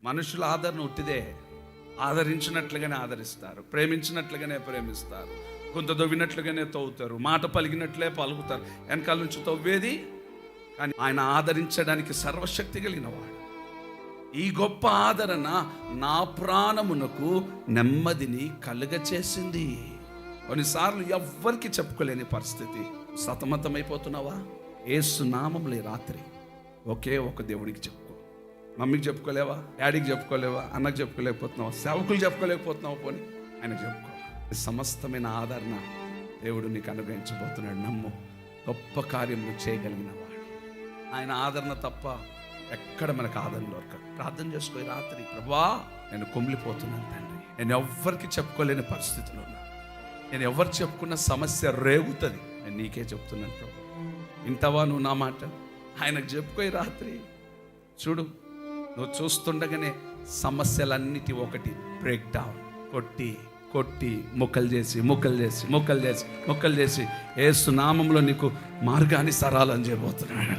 మనుషుల ఆదరణ ఉట్టిదే. ఆదరించినట్లుగానే ఆదరిస్తారు, ప్రేమించినట్లుగానే ప్రేమిస్తారు, కొంత తవ్వినట్లుగానే తవ్వుతారు, మాట పలికినట్లే పలుకుతారు. వెనకాల నుంచి తవ్వేది, కానీ ఆయన ఆదరించడానికి సర్వశక్తి కలిగినవాడు. ఈ గొప్ప ఆదరణ నా ప్రాణమునకు నెమ్మదిని కలుగచేసింది. కొన్నిసార్లు ఎవ్వరికి చెప్పుకోలేని పరిస్థితి, సతమతమైపోతున్నావా? యేసు నామములో ఈ రాత్రి ఒకే ఒక దేవుడికి చెప్పుకో. మమ్మీకి చెప్పుకోలేవా? డాడీకి చెప్పుకోలేవా? అన్నకు చెప్పుకోలేకపోతున్నావా? సేవకులు చెప్పుకోలేకపోతున్నావా? పోనీ ఆయనకు చెప్పుకో. సమస్తమైన ఆదరణ దేవుడు నీకు అనుగ్రహించబోతున్నాడు. నమ్ము, గొప్ప కార్యం చేయగలిగిన వాడు. ఆయన ఆదరణ తప్ప ఎక్కడ మనకు ఆదరణ దొరకదు. ప్రార్థన చేసుకో రాత్రి, ప్రభువా నేను కుమిలిపోతున్నాను తండ్రి, నేను ఎవ్వరికి చెప్పుకోలేని పరిస్థితిలో ఉన్నా, నేను ఎవరు చెప్పుకున్న సమస్య రేగుతుంది, నేను నీకే చెప్తున్నాను ప్రభు, వింటావా నువ్వు నా మాట? ఆయనకు చెప్పుకో రాత్రి. చూడు, నువ్వు చూస్తుండగానే సమస్యలన్నిటి ఒకటి బ్రేక్ డౌన్, కొట్టి కొట్టి ముక్కలు చేసి యేసు నామంలో నీకు మార్గాన్ని సరళం చేయబోతున్నాడు.